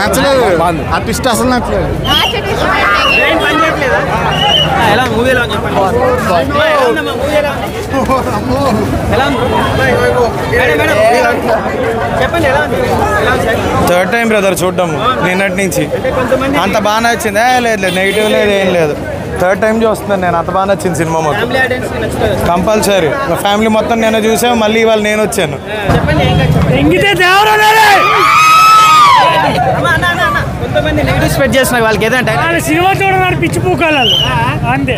నచ్చలేదు ఆ ట్విస్ట్ అసలు నచ్చలేదు. థర్డ్ టైం బ్రదర్ చూడటం నిన్నటి నుంచి. అంత బాగా నచ్చింది. లేదు లేదు నెగిటివ్ లేదు ఏం లేదు. థర్డ్ టైం చూస్తున్నాను నేను. అంత బాగా నచ్చింది సినిమా మొత్తం. కంపల్సరీ ఫ్యామిలీ మొత్తం నేను చూసాను. మళ్ళీ ఇవాళ నేను వచ్చాను. వాళ్ళకి ఏదంటే సినిమా చూడడానికి పిచ్చి పూకాలు అంతే.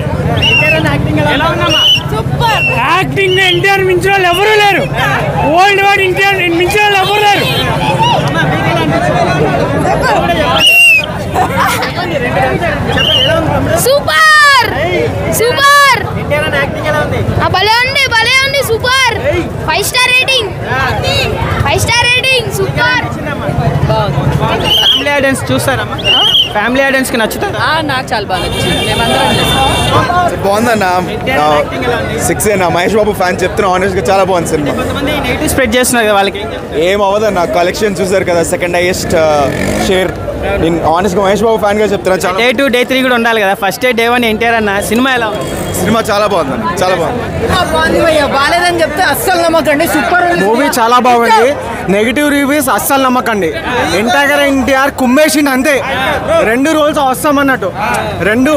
యాక్టింగ్ ఎన్టీఆర్ మించిన వాళ్ళు ఎవరు లేరు. ఓల్డ్ వాడు ఎన్టీఆర్ మించిన వాళ్ళు ఎవరు లేరు. సూపర్ సూపర్ భలే ఉంది భలే ఉంది super. 5 star rating 5 star rating super. Family audience చూస్తారమ్మా? ఫ్యామిలీ ఆడియన్స్ కి నచ్చుతారా? నాకు చాలా బాగా నచ్చింది. బాగుందన్న 6 అన్న. మహేష్ బాబు ఫ్యాన్ చెప్తున్నా ఆనెస్ట్ గా చాలా బాగుంది సినిమా. కొంతమంది నెగిటివ్ స్ప్రెడ్ చేస్తున్నారు కదా, వాళ్ళకి ఏం అవ్వదన్న. కలెక్షన్ చూసారు కదా, సెకండ్ హైయెస్ట్ షేర్. నేను ఆనెస్ట్ గా మహేష్ బాబు ఫ్యాన్ గా చెప్తున్నా. చాలా డే 2 డే 3 కూడా ఉండాలి కదా. ఫస్ట్ డే డే 1 ఎన్టీఆర్ అన్న సినిమా ఎలా ఉంది? సినిమా చాలా బాగుందన్న, చాలా బాగుంది. బాగాలేదని చెప్తే అస్సలు నమ్మకండి. సూపర్ మూవీ చాలా బాగుంది. నెగిటివ్ రివ్యూస్ అస్సలు నమ్మకండి. ఎన్టీఆర్ కుమ్మేసింది అంతే. 2 రోల్స్ వస్తామన్నట్టు 2.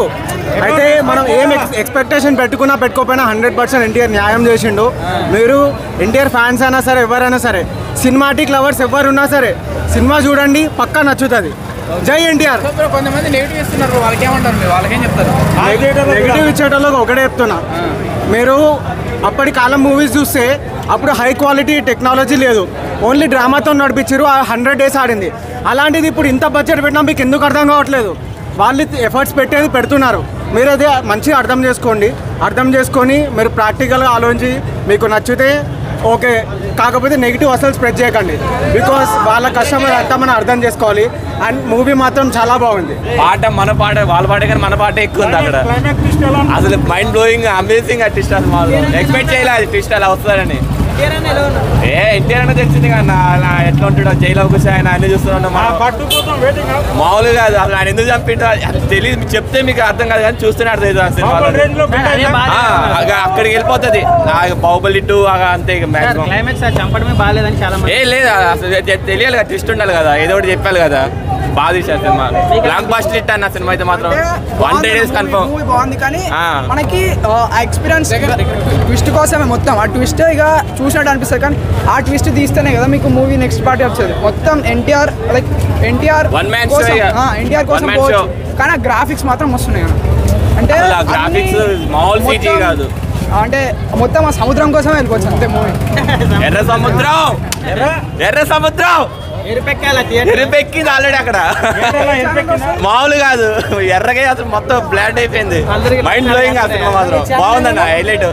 అయితే మనం ఏం ఎక్స్పెక్టేషన్ పెట్టుకున్నా పెట్టుకోపోయినా 100% ఎన్టీఆర్ న్యాయం చేసిండు. మీరు ఎన్టీఆర్ ఫ్యాన్స్ అయినా సరే ఎవరైనా సరే, సినిమాటిక్ లవర్స్ ఎవరున్నా సరే సినిమా చూడండి, పక్కా నచ్చుతుంది. జై ఎన్టీఆర్. కొంతమంది నెగిటివ్ ఇస్తున్నారు, వాళ్ళకి ఏమంటారు? వాళ్ళకేం చెప్తారు? నెగిటివ్ ఇచ్చేటోళ్ళకి ఒకటే చెప్తున్నా, మీరు అప్పటి కాలం మూవీస్ చూస్తే అప్పుడు హై క్వాలిటీ టెక్నాలజీ లేదు. ఓన్లీ డ్రామాతో నడిపించారు. 100 days ఆడింది. అలాంటిది ఇప్పుడు ఇంత బడ్జెట్ పెట్టినా మీకు ఎందుకు అర్థం కావట్లేదు? వాళ్ళు ఎఫర్ట్స్ పెట్టేది పెడుతున్నారు. మీరు అదే మంచిగా అర్థం చేసుకోండి. అర్థం చేసుకొని మీరు ప్రాక్టికల్గా ఆలోచించి మీకు నచ్చితే ఓకే. కాకపోతే నెగిటివ్ అసలు స్ప్రెడ్ చేయకండి. బికాస్ వాళ్ళ కస్టమర్ అంతా మనం అర్థం చేసుకోవాలి. అండ్ మూవీ మాత్రం చాలా బాగుంది. పాట మన పాట వాళ్ళ పాట కానీ మన పాట ఎక్కువ ఉంది అక్కడ. అసలు మైండ్ బ్లోయింగ్ అమేజింగ్ ఆ ట్విస్ట్. అసలు ఎక్స్పెక్ట్ చేయలే అది ట్విస్ట్ అలా వస్తుందని. ఎన్టీఆర్ అన్న తెలిసింది కదా ఎట్లా ఉంటాడో. జైలు అవకాశం ఆయన అన్ని చూస్తున్నాడు. మామూలుగా కాదు అసలు. ఆయన ఎందుకు చంపిండో తెలియదు. చెప్తే మీకు అర్థం కాదు కానీ చూస్తేనే అర్థం అవుతుంది సినిమా. అక్కడికి వెళ్ళిపోతుంది. బాహుబలి 2 అంతే. క్లైమాక్స్ చంపడమే బాగాలేదని చాలా మంది. లేదు అసలు తెలియాలి కదా, ట్విస్ట్ ఉండాలి కదా, ఏదో ఒకటి చెప్పాలి కదా. బాగా తీశారు సినిమా. బ్లాక్ బస్టర్ హిట్ అన్న సినిమా అయితే మాత్రం 100 days కన్ఫర్మ్. బాగుంది కానీ మనకి ఆ ఎక్స్పీరియన్స్ ట్విస్ట్ కోసమే మొత్తం. ఆ ట్విస్ట్ ఇక చూసినట్టు అనిపిస్తుంది కానీ ఆ ట్విస్ట్ తీస్తేనే కదా మీకు మూవీ నెక్స్ట్ పార్టీ వచ్చేది. మొత్తం ఎన్టీఆర్ లైక్ ఎన్టీఆర్ కోసం పోవచ్చు కానీ ఆ గ్రాఫిక్స్ మాత్రం వస్తున్నాయి. అంటే గ్రాఫిక్స్ మామూలు సిటీ కాదు. అంటే మొత్తం ఆ సముద్రం కోసమే వెళ్ళిపోవచ్చు అంతే మూవీ. ఎర్ర సముద్రం ఎరుపెక్కింది ఆల్రెడీ అక్కడ. మామూలు కాదు, ఎర్రగా అసలు మొత్తం బ్లాండ్ అయిపోయింది. మైండ్ బ్లోయింగ్ ఆ సినిమా మాత్రం బాగుందన్న. హైలైట్.